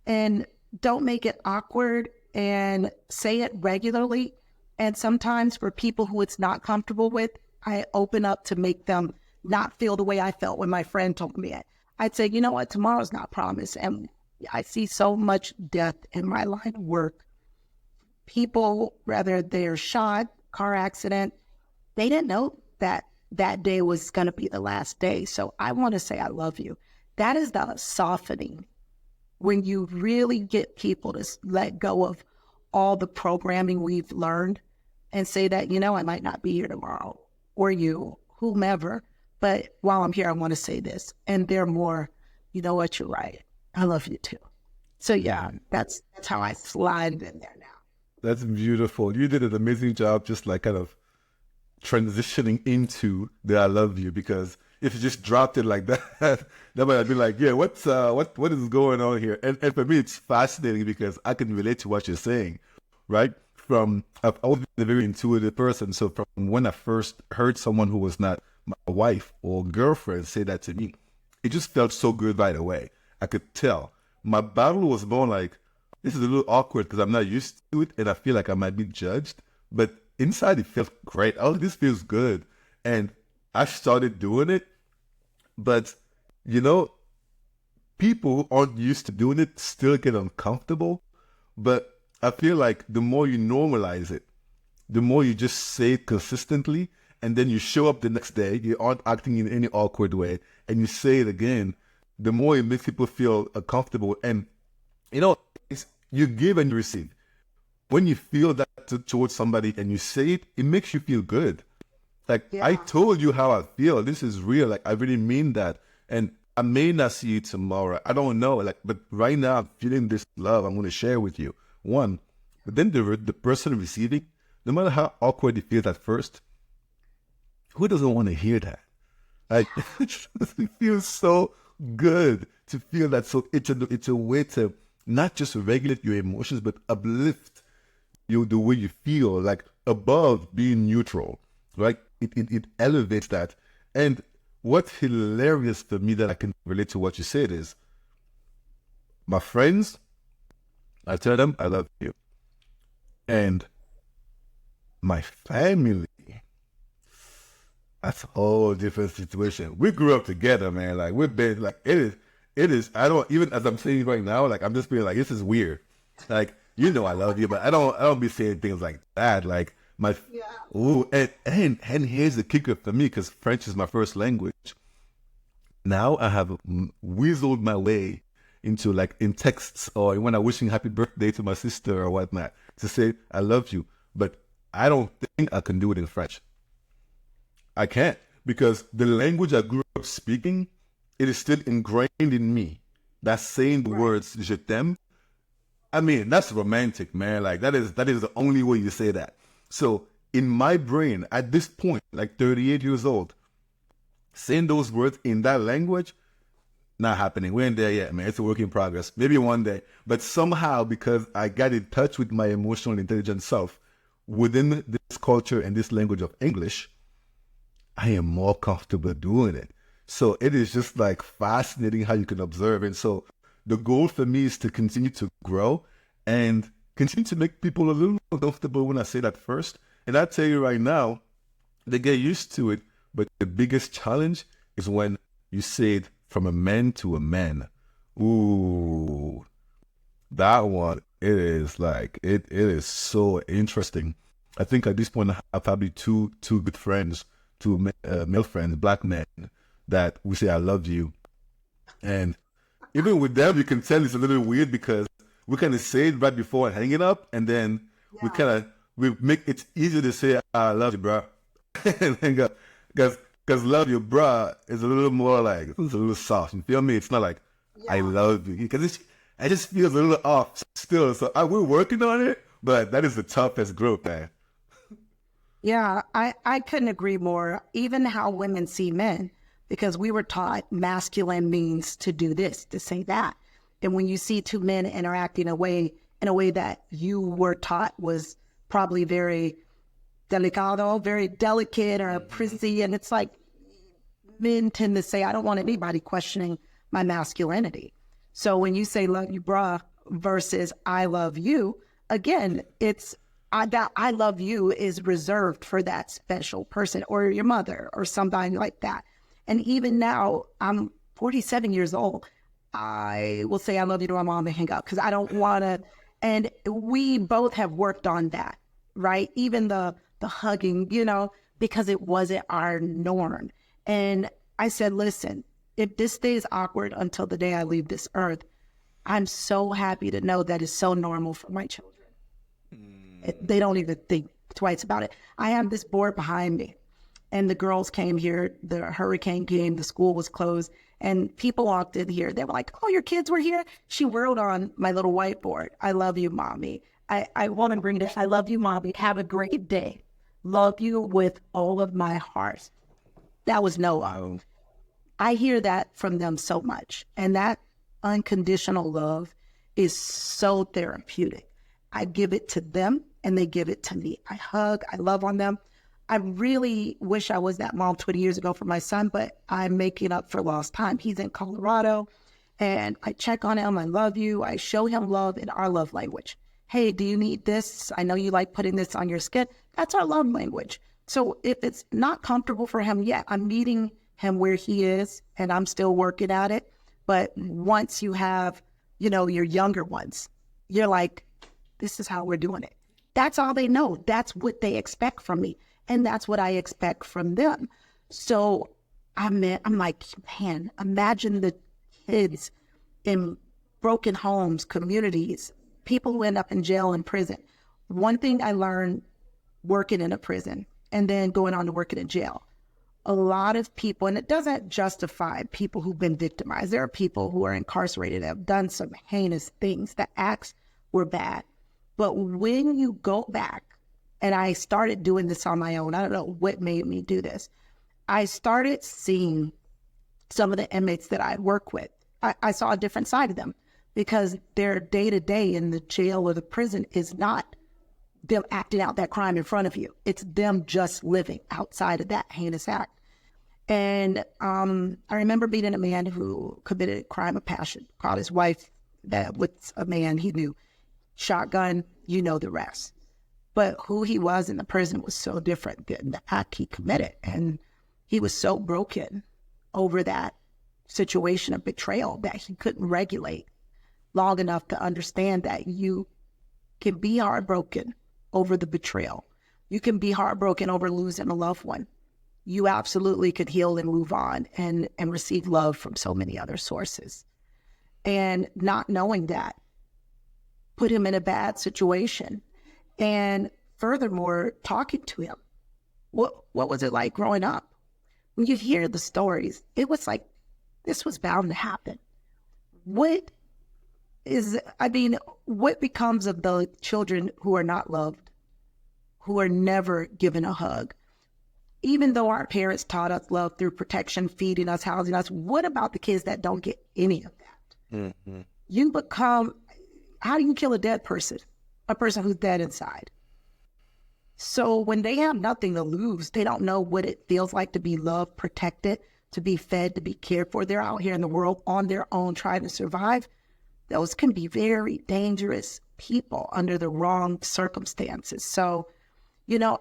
And don't make it awkward, and say it regularly. And sometimes for people who it's not comfortable with, I open up to make them not feel the way I felt when my friend told me it. I'd say, you know what, tomorrow's not promised. And I see so much death in my line of work. People, whether they're shot, car accident, they didn't know that day was going to be the last day. So I want to say I love you. That is the softening, when you really get people to let go of all the programming we've learned and say that, I might not be here tomorrow, or you, whomever, But while I'm here, I want to say this. And they're more, you know what, you're right. I love you too. So yeah, that's how I slide in there now.
That's beautiful. You did an amazing job just like kind of transitioning into the I love you, because if you just dropped it like that, that might be like, yeah, what is going on here? And for me, it's fascinating because I can relate to what you're saying, right? I've always been a very intuitive person. So from when I first heard someone who was not my wife or girlfriend say that to me, it just felt so good right away. I could tell. My battle was more like, this is a little awkward because I'm not used to it and I feel like I might be judged. But inside it felt great. Oh, this feels good. And I started doing it. But, you know, people who aren't used to doing it still get uncomfortable. But I feel like the more you normalize it, the more you just say it consistently, and then you show up the next day, you aren't acting in any awkward way, and you say it again, the more it makes people feel comfortable. And, you know, you give and you receive. When you feel that towards somebody and you say it, it makes you feel good. Like,
Yeah.
I told you how I feel. This is real. Like, I really mean that. And I may not see you tomorrow. I don't know. Like, but right now I'm feeling this love I'm going to share with you. One, but then the person receiving, no matter how awkward it feels at first, who doesn't want to hear that? Like, it feels so good to feel that. So it's a way to not just regulate your emotions, but uplift you the way you feel, like above being neutral, right? It elevates that. And what's hilarious for me that I can relate to what you said is, my friends, I tell them I love you. And my family, that's a whole different situation. We grew up together, man. Like, we've been like, it is, I don't, even as I'm saying right now, like, I'm just being like, this is weird. Like, you know I love you, but I don't be saying things like that. Like, ooh, and here's the kicker for me, because French is my first language. Now I have weaseled my way into, like, in texts or when I'm wishing happy birthday to my sister or whatnot, to say I love you. But I don't think I can do it in French. I can't, because the language I grew up speaking, it is still ingrained in me. That saying the words "je t'aime." I mean, that's romantic, man. Like, that is the only way you say that. So in my brain, at this point, like 38 years old, saying those words in that language, not happening. We ain't there yet, man. It's a work in progress. Maybe one day. But somehow, because I got in touch with my emotional intelligent self within this culture and this language of English, I am more comfortable doing it. So it is just like fascinating how you can observe. And so the goal for me is to continue to grow and continue to make people a little more comfortable when I say that first. And I tell you right now, they get used to it. But the biggest challenge is when you say it from a man to a man. Ooh, that one, it is like, it is so interesting. I think at this point I have probably two good friends, two male friends, black men, that we say I love you. And even with them, you can tell it's a little weird because we kind of say it right before hanging up, and then we make it easier to say I love you, bro. Because love you, bruh, is a little more like, it's a little soft. You feel me? It's not like I love you, because it just feels a little off still. So we're working on it, but that is the toughest growth, man.
Yeah, I couldn't agree more. Even how women see men, because we were taught masculine means to do this, to say that. And when you see two men interacting in a way that you were taught was probably very delicado, very delicate or prissy, and it's like men tend to say, I don't want anybody questioning my masculinity. So when you say love you, bruh, versus I love you, again, that I love you is reserved for that special person or your mother or somebody like that. And even now, I'm 47 years old. I will say I love you to my mom and hang up because I don't want to. And we both have worked on that, right? Even the hugging, because it wasn't our norm. And I said, listen, if this stays awkward until the day I leave this earth, I'm so happy to know that it's so normal for my children. They don't even think twice about it. I have this board behind me, And the girls came here, the hurricane came, the school was closed, and people walked in here. They were like, oh, your kids were here? She wrote on my little whiteboard, I love you, mommy. I want to bring this, I love you, mommy. Have a great day. Love you with all of my heart. That was Noah. I hear that from them so much. And that unconditional love is so therapeutic. I give it to them and they give it to me. I hug, I love on them. I really wish I was that mom 20 years ago for my son, but I'm making up for lost time. He's in Colorado and I check on him. I love you. I show him love in our love language. Hey, do you need this? I know you like putting this on your skin. That's our love language. So if it's not comfortable for him yet, I'm meeting him where he is and I'm still working at it. But once you have, your younger ones, you're like, this is how we're doing it. That's all they know. That's what they expect from me. And that's what I expect from them. So I'm like, man, imagine the kids in broken homes, communities, people who end up in jail and prison. One thing I learned working in a prison and then going on to working in jail, a lot of people, and it doesn't justify people who've been victimized. There are people who are incarcerated that have done some heinous things. The acts were bad. But when you go back, and I started doing this on my own, I don't know what made me do this. I started seeing some of the inmates that I work with. I saw a different side of them because their day-to-day in the jail or the prison is not them acting out that crime in front of you. It's them just living outside of that heinous act. And I remember meeting a man who committed a crime of passion, caught his wife with a man he knew, shotgun, you know the rest. But who he was in the prison was so different than the act he committed. And he was so broken over that situation of betrayal that he couldn't regulate long enough to understand that you can be heartbroken over the betrayal. You can be heartbroken over losing a loved one. You absolutely could heal and move on and receive love from so many other sources. And not knowing that put him in a bad situation. And furthermore, talking to him, what was it like growing up? When you hear the stories, it was like, this was bound to happen. What becomes of the children who are not loved, who are never given a hug? Even though our parents taught us love through protection, feeding us, housing us, what about the kids that don't get any of that? Mm-hmm. How do you kill a dead person? A person who's dead inside. So when they have nothing to lose, they don't know what it feels like to be loved, protected, to be fed, to be cared for. They're out here in the world on their own trying to survive. Those can be very dangerous people under the wrong circumstances. So,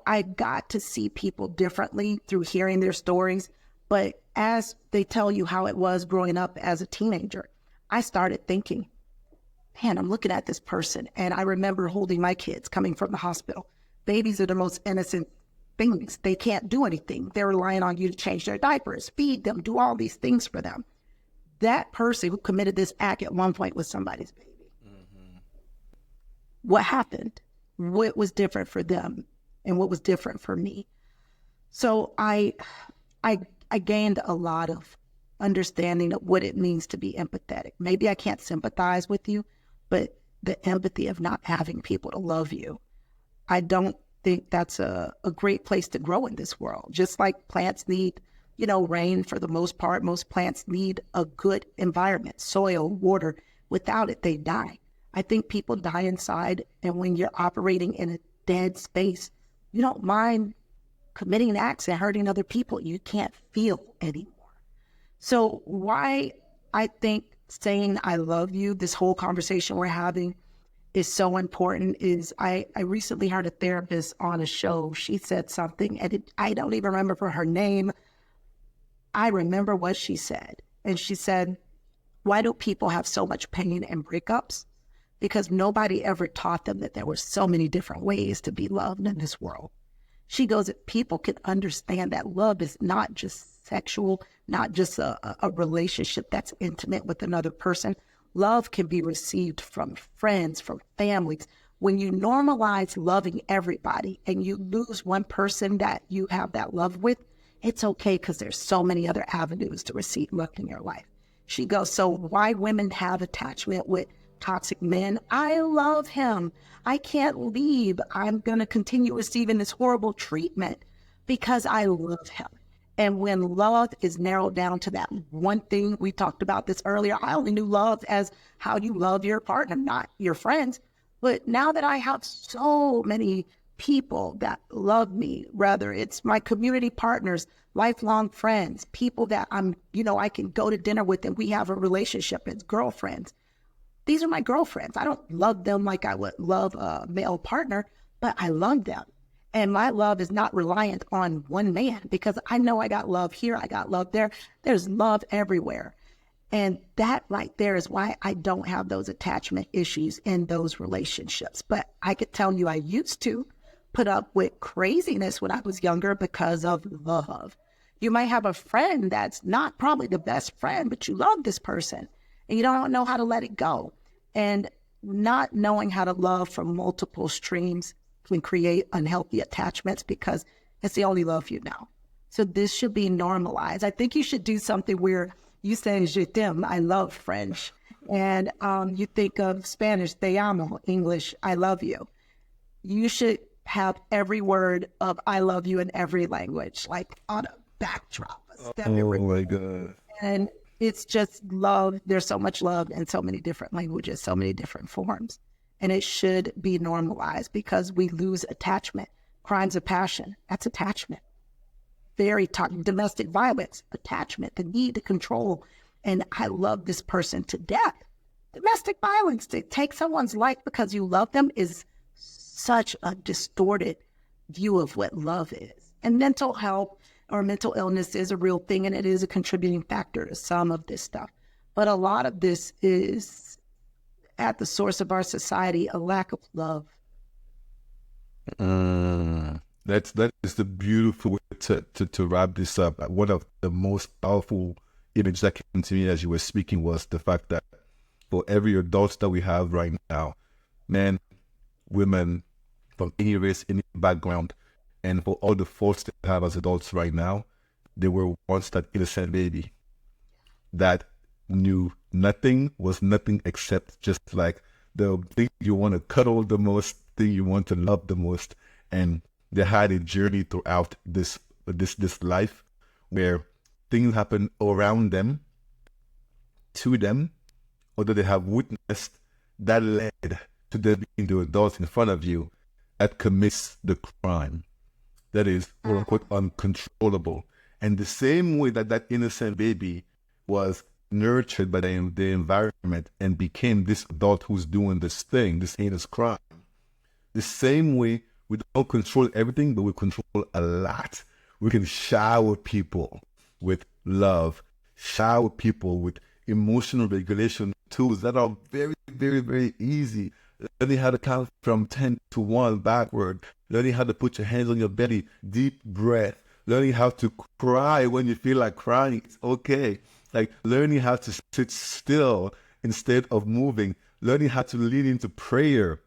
I got to see people differently through hearing their stories. But as they tell you how it was growing up as a teenager, I started thinking, man, I'm looking at this person. And I remember holding my kids coming from the hospital. Babies are the most innocent things. They can't do anything. They're relying on you to change their diapers, feed them, do all these things for them. That person who committed this act at one point was somebody's baby. Mm-hmm. What happened? What was different for them and what was different for me? So I gained a lot of understanding of what it means to be empathetic. Maybe I can't sympathize with you, but the empathy of not having people to love you, I don't think that's a great place to grow in this world. Just like plants need, rain for the most part, most plants need a good environment, soil, water. Without it, they die. I think people die inside, and when you're operating in a dead space, you don't mind committing acts and hurting other people. You can't feel anymore. So why I think saying I love you, this whole conversation we're having, is so important is I recently heard a therapist on a show. She said something, and I don't even remember her name. I remember what she said. And she said, why do people have so much pain and breakups? Because nobody ever taught them that there were so many different ways to be loved in this world. She goes, if people can understand that love is not just sexual, not just a relationship that's intimate with another person. Love can be received from friends, from families. When you normalize loving everybody and you lose one person that you have that love with, it's okay because there's so many other avenues to receive love in your life. She goes, so why women have attachment with toxic men? I love him. I can't leave. I'm going to continue receiving this horrible treatment because I love him. And when love is narrowed down to that one thing, we talked about this earlier. I only knew love as how you love your partner, not your friends. But now that I have so many people that love me, whether it's my community partners, lifelong friends, people that I can go to dinner with and we have a relationship as girlfriends. These are my girlfriends. I don't love them like I would love a male partner, but I love them. And my love is not reliant on one man because I know I got love here, I got love there. There's love everywhere. And that right there is why I don't have those attachment issues in those relationships. But I could tell you I used to put up with craziness when I was younger because of love. You might have a friend that's not probably the best friend, but you love this person and you don't know how to let it go. And not knowing how to love from multiple streams can create unhealthy attachments because it's the only love you know. So this should be normalized. I think you should do something where you say je t'aime, I love French, and you think of Spanish, te amo, English, I love you. You should have every word of I love you in every language, like on a backdrop.
Oh my God.
And it's just love. There's so much love in so many different languages, so many different forms. And it should be normalized because we lose attachment. Crimes of passion, that's attachment. Domestic violence, attachment, the need to control. And I love this person to death. Domestic violence, to take someone's life because you love them is such a distorted view of what love is. And mental health or mental illness is a real thing, and it is a contributing factor to some of this stuff. But a lot of this is at the source of our society, a lack of love.
That is the beautiful way to wrap this up. One of the most powerful images that came to me as you were speaking was the fact that for every adult that we have right now, men, women, from any race, any background, and for all the folks that we have as adults right now, they were once that innocent baby that knew nothing, was nothing except just like the thing you want to cuddle the most, thing you want to love the most. And they had a journey throughout this life where things happen around them, to them, or that they have witnessed that led to them being the adults in front of you that commits the crime that is quote unquote uncontrollable. And the same way that that innocent baby was nurtured by the environment and became this adult who's doing this thing, this heinous crime. The same way we don't control everything, but we control a lot. We can shower people with love, shower people with emotional regulation tools that are very, very, very easy. Learning how to count from 10 to 1 backward. Learning how to put your hands on your belly, deep breath. Learning how to cry when you feel like crying. It's okay. Like learning how to sit still instead of moving. Learning how to lean into prayer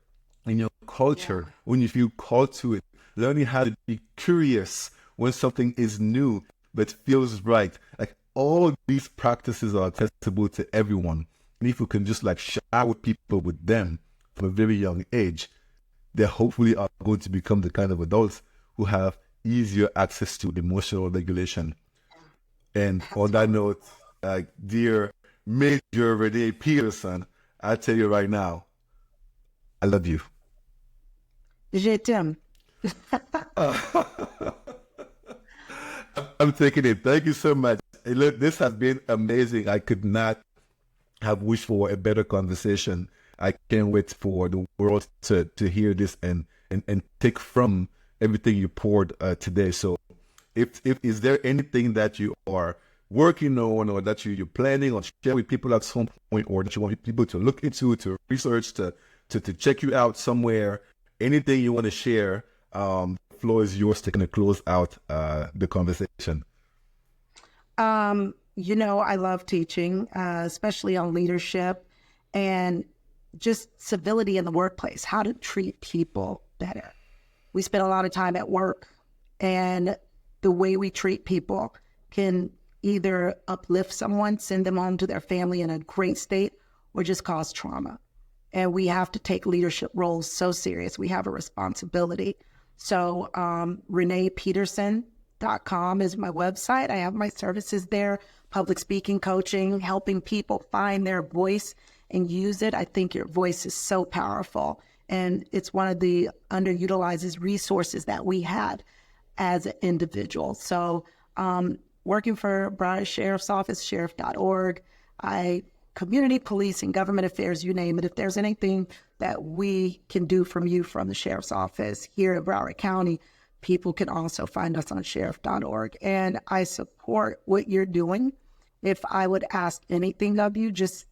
in your culture when you feel called to it. Learning how to be curious when something is new but feels right. Like all these practices are accessible to everyone. And if we can just like shower people with them from a very young age, they hopefully are going to become the kind of adults who have easier access to emotional regulation. And on that note, dear Major Renee Peterson, I tell you right now, I love you.
Je t'aime.
I'm taking it. Thank you so much. Hey, look, this has been amazing. I could not have wished for a better conversation. I can't wait for the world to hear this and take from everything you poured today. So if is there anything that you are working on or that you're planning on share with people at some point, or that you want people to look into, to research, to check you out somewhere, anything you want to share, the floor is yours to kind of close out the conversation.
I love teaching, especially on leadership and just civility in the workplace, how to treat people better. We spend a lot of time at work, and the way we treat people can either uplift someone, send them home to their family in a great state, or just cause trauma. And we have to take leadership roles so serious. We have a responsibility. So reneepeterson.com is my website. I have my services there, public speaking, coaching, helping people find their voice and use it. I think your voice is so powerful. And it's one of the underutilized resources that we had as an individual. So working for Broward Sheriff's Office, sheriff.org, community policing, government affairs, you name it. If there's anything that we can do from the Sheriff's Office here in Broward County, people can also find us on sheriff.org. And I support what you're doing. If I would ask anything of you, just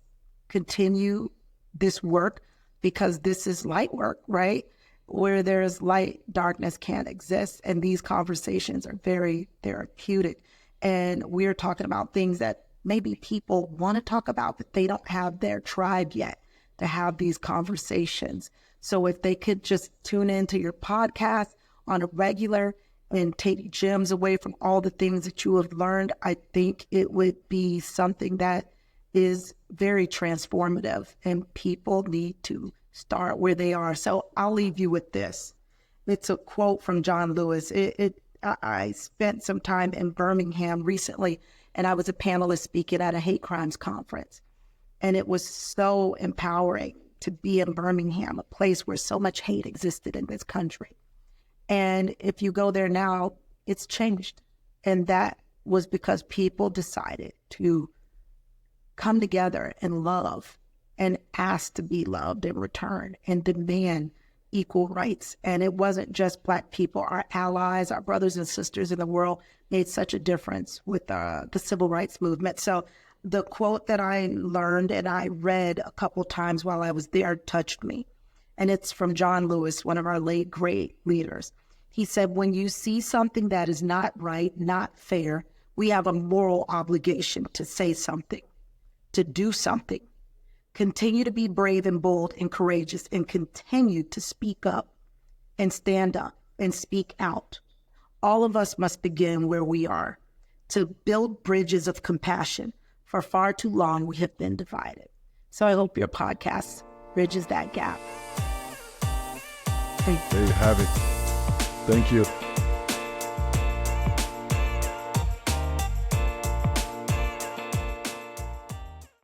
continue this work, because this is light work, right? Where there's light, darkness can't exist. And these conversations are very therapeutic. And we're talking about things that maybe people want to talk about, but they don't have their tribe yet to have these conversations. So if they could just tune into your podcast on a regular and take gems away from all the things that you have learned, I think it would be something that is very transformative, and people need to start where they are. So I'll leave you with this. It's a quote from John Lewis. I spent some time in Birmingham recently, and I was a panelist speaking at a hate crimes conference. And it was so empowering to be in Birmingham, a place where so much hate existed in this country. And if you go there now, it's changed. And that was because people decided to come together and love and ask to be loved in return and demand equal rights. And it wasn't just Black people. Our allies, our brothers and sisters in the world made such a difference with the civil rights movement. So the quote that I learned and I read a couple times while I was there touched me. And it's from John Lewis, one of our late great leaders. He said, when you see something that is not right, not fair, we have a moral obligation to say something, to do something. Continue to be brave and bold and courageous, and continue to speak up and stand up and speak out. All of us must begin where we are, to build bridges of compassion. For far too long, we have been divided. So I hope your podcast bridges that gap.
There you have it. Thank you.